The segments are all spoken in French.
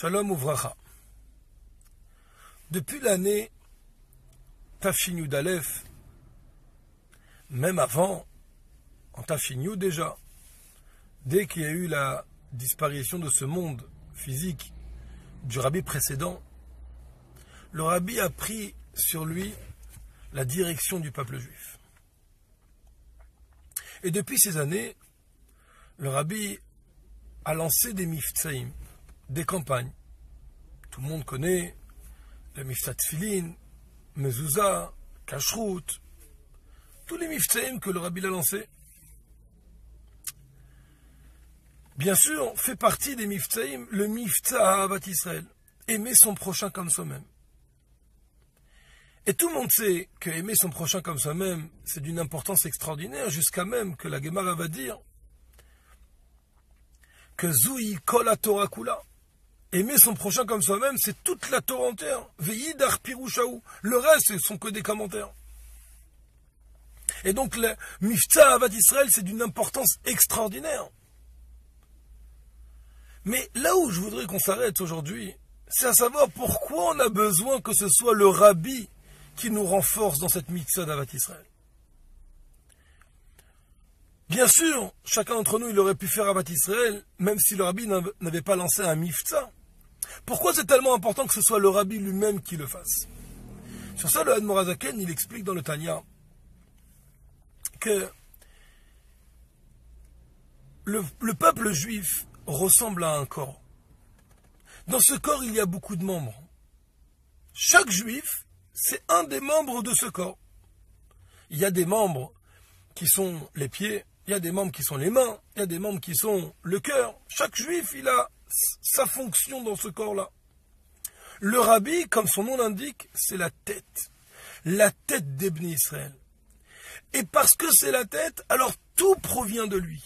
Shalom Uvracha. Depuis l'année Tafshin Yud Aleph, même avant, en Tafshin Yud déjà, dès qu'il y a eu la disparition de ce monde physique du rabbi précédent, le rabbi a pris sur lui la direction du peuple juif. Et depuis ces années, le rabbi a lancé des miftsaïm, des campagnes. Tout le monde connaît le mifta Tfilin, Mezouza, Kashrut, tous les miftaïm que le rabbi a lancés. Bien sûr, fait partie des miftaïm le mifta Ahavat Israël, aimer son prochain comme soi-même. Et tout le monde sait que aimer son prochain comme soi-même, c'est d'une importance extraordinaire, jusqu'à même que la Gemara va dire que Zoui Kol Torah Kula. Aimer son prochain comme soi-même, c'est toute la Torah entière. Ve'yidar Pirushaou. Le reste, ce sont que des commentaires. Et donc, le Mifta Ahavat Israël, c'est d'une importance extraordinaire. Mais là où je voudrais qu'on s'arrête aujourd'hui, c'est à savoir pourquoi on a besoin que ce soit le rabbi qui nous renforce dans cette Mifta d'Ahavat Israël. Bien sûr, chacun d'entre nous, il aurait pu faire Ahavat Israël, même si le rabbi n'avait pas lancé un Mifta. Pourquoi c'est tellement important que ce soit le rabbi lui-même qui le fasse? Sur ça, le Admor HaZaken, il explique dans le Tanya que le peuple juif ressemble à un corps. Dans ce corps, il y a beaucoup de membres. Chaque juif, c'est un des membres de ce corps. Il y a des membres qui sont les pieds, il y a des membres qui sont les mains, il y a des membres qui sont le cœur. Chaque juif, il a sa fonction dans ce corps-là. Le rabbi, comme son nom l'indique, c'est la tête d'Ebné Israël. Et parce que c'est la tête, alors tout provient de lui.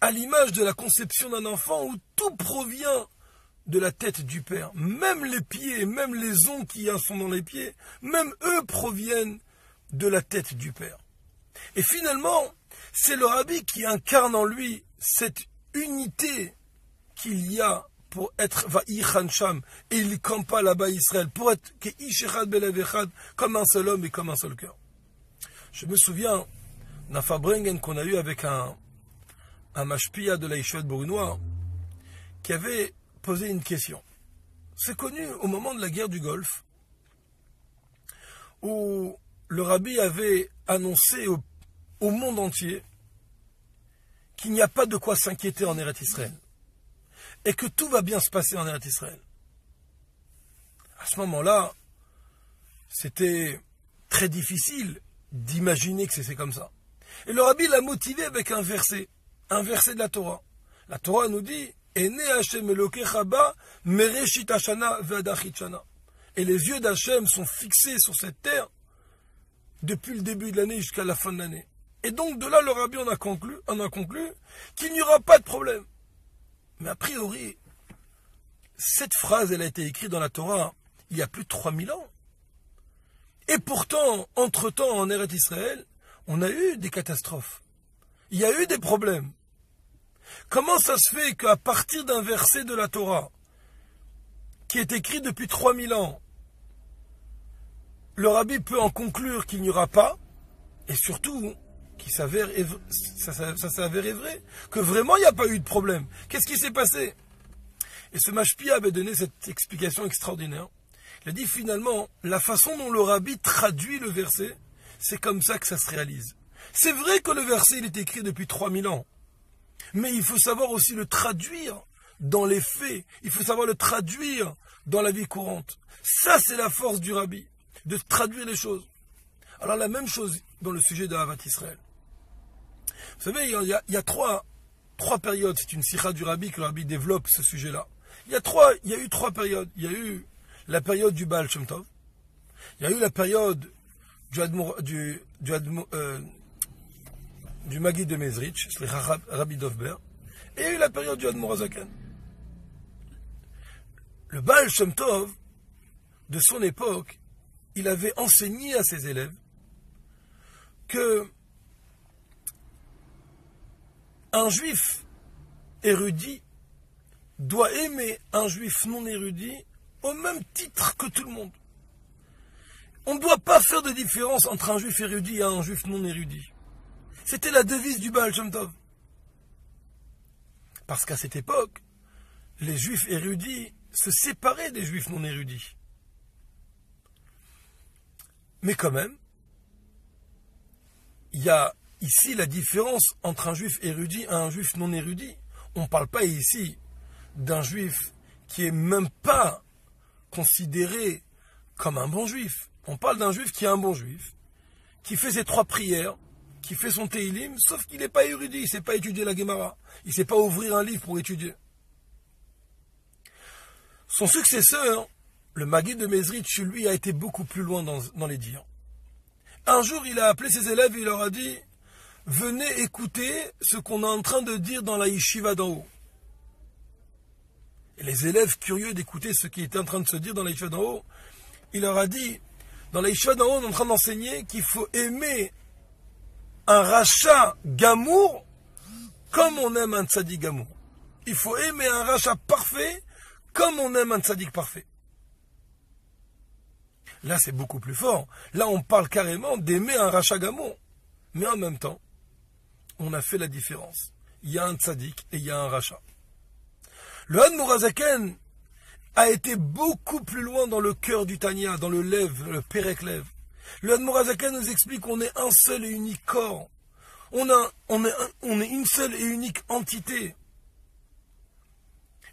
À l'image de la conception d'un enfant où tout provient de la tête du Père. Même les pieds, même les ongles qui sont dans les pieds, même eux proviennent de la tête du Père. Et finalement, c'est le rabbi qui incarne en lui cette unité qu'il y a pour être Va'ichan Sham, et il campa là-bas Israël, pour être Ke'ish Echad Belev Echad, comme un seul homme et comme un seul cœur. Je me souviens d'un Fabrengen qu'on a eu avec un mashpia de la Yeshivat brunois qui avait posé une question. C'est connu au moment de la guerre du Golfe, où le rabbi avait annoncé au monde entier qu'il n'y a pas de quoi s'inquiéter en Eretz Israël et que tout va bien se passer en Eretz Israël. À ce moment-là, c'était très difficile d'imaginer que c'est comme ça. Et le rabbi l'a motivé avec un verset de la Torah. La Torah nous dit Ene Hashem Elokecha ba mereshit hashana ve'adachit shana. Et les yeux d'Hachem sont fixés sur cette terre depuis le début de l'année jusqu'à la fin de l'année. Et donc de là, le rabbi en a conclu qu'il n'y aura pas de problème. Mais a priori, cette phrase, elle a été écrite dans la Torah il y a plus de 3000 ans. Et pourtant, entre-temps, en Eretz Israël, on a eu des catastrophes. Il y a eu des problèmes. Comment ça se fait qu'à partir d'un verset de la Torah, qui est écrit depuis 3000 ans, le rabbi peut en conclure qu'il n'y aura pas, et surtout, ça s'avère vrai, que vraiment il n'y a pas eu de problème. Qu'est-ce qui s'est passé? Et ce mashpia avait donné cette explication extraordinaire. Il a dit finalement, la façon dont le rabbi traduit le verset, c'est comme ça que ça se réalise. C'est vrai que le verset il est écrit depuis 3000 ans, mais il faut savoir aussi le traduire dans les faits, il faut savoir le traduire dans la vie courante. Ça c'est la force du rabbi, de traduire les choses. Alors la même chose dans le sujet de Ahavat Israël. Vous savez, il y a trois périodes, c'est une sikha du rabbi que le rabbi développe ce sujet-là. Il y a eu trois périodes. Il y a eu la période du Baal Shem Tov, il y a eu la période du Maggid de Mezrich, Rabbi Dovber, et il y a eu la période du Admor HaZaken. Le Baal Shem Tov, de son époque, il avait enseigné à ses élèves que un juif érudit doit aimer un juif non érudit au même titre que tout le monde. On ne doit pas faire de différence entre un juif érudit et un juif non érudit. C'était la devise du Baal Shem Tov. Parce qu'à cette époque, les juifs érudits se séparaient des juifs non érudits. Mais quand même, il y a ici la différence entre un juif érudit et un juif non érudit. On ne parle pas ici d'un juif qui est même pas considéré comme un bon juif. On parle d'un juif qui est un bon juif, qui fait ses 3 prières, qui fait son Teilim, sauf qu'il n'est pas érudit, il ne sait pas étudier la Gemara, il ne sait pas ouvrir un livre pour étudier. Son successeur, le Maguid de Mezritch, lui, a été beaucoup plus loin dans les dires. Un jour, il a appelé ses élèves et il leur a dit « Venez écouter ce qu'on est en train de dire dans la yeshiva d'en haut. » Et les élèves, curieux d'écouter ce qui était en train de se dire dans la yeshiva d'en haut, il leur a dit « Dans la yeshiva d'en haut, on est en train d'enseigner qu'il faut aimer un rachat gamour comme on aime un tzaddik gamour. Il faut aimer un rachat parfait comme on aime un tzaddik parfait. » Là, c'est beaucoup plus fort. Là, on parle carrément d'aimer un rachat gamour. Mais en même temps, on a fait la différence. Il y a un tzaddik et il y a un rachat. Le Admour HaZaken a été beaucoup plus loin dans le cœur du Tanya, dans le Lev, le Perek Lev. Le Admour HaZaken nous explique qu'on est un seul et unique corps. On est une seule et unique entité.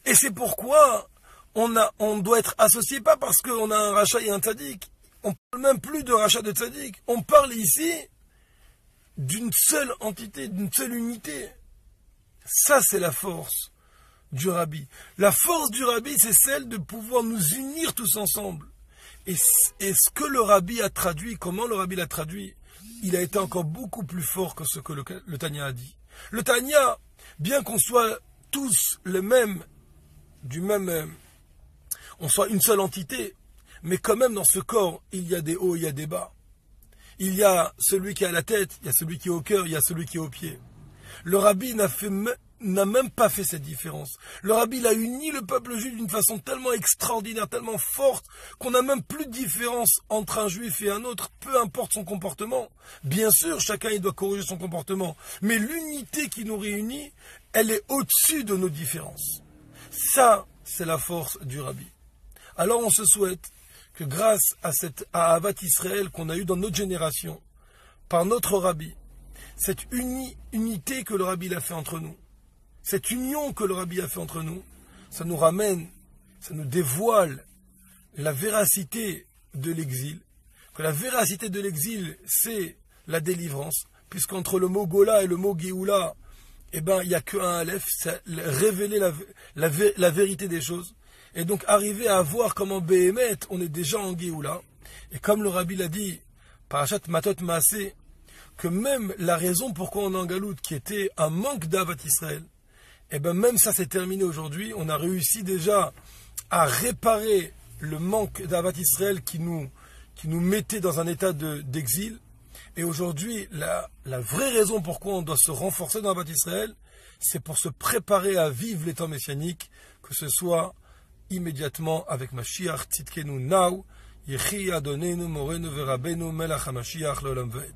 Et c'est pourquoi on doit être associé, pas parce qu'on a un rachat et un tzaddik. On ne parle même plus de rachat de tzaddik. On parle ici d'une seule entité, d'une seule unité. Ça, c'est la force du Rabbi. La force du Rabbi, c'est celle de pouvoir nous unir tous ensemble. Et ce que le Rabbi a traduit, comment le Rabbi l'a traduit, il a été encore beaucoup plus fort que ce que le Tanya a dit. Le Tanya, bien qu'on soit tous les mêmes, on soit une seule entité, mais quand même dans ce corps, il y a des hauts, il y a des bas. Il y a celui qui a la tête, il y a celui qui est au cœur, il y a celui qui est au pied. Le Rabbi n'a même pas fait cette différence. Le Rabbi il a uni le peuple juif d'une façon tellement extraordinaire, tellement forte, qu'on n'a même plus de différence entre un juif et un autre, peu importe son comportement. Bien sûr, chacun il doit corriger son comportement, mais l'unité qui nous réunit, elle est au-dessus de nos différences. Ça, c'est la force du Rabbi. Alors on se souhaite que grâce à Ahavat Israël qu'on a eue dans notre génération, par notre Rabbi, cette unité que le Rabbi a fait entre nous, cette union que le Rabbi a fait entre nous, ça nous ramène, ça nous dévoile la véracité de l'exil, que la véracité de l'exil, c'est la délivrance, puisqu'entre le mot Gola et le mot Géoula, il n'y a qu'un Aleph, c'est révéler la vérité des choses. Et donc arriver à voir comment Béhémet, on est déjà en Géoula. Et comme le Rabbi l'a dit, Parashat Matot Maaseh, que même la raison pourquoi on est en Galoute, qui était un manque d'Ahavat Israël, même ça c'est terminé aujourd'hui. On a réussi déjà à réparer le manque d'Ahavat Israël qui nous mettait dans un état d'exil. Et aujourd'hui, la vraie raison pourquoi on doit se renforcer dans Ahavat Israël, c'est pour se préparer à vivre les temps messianiques, que ce soit immédiatement avec Mashiach Tzidkenu Now, Yechi Adonenu Morenu Verabenu Melach HaMashiach L'Olam Vaed.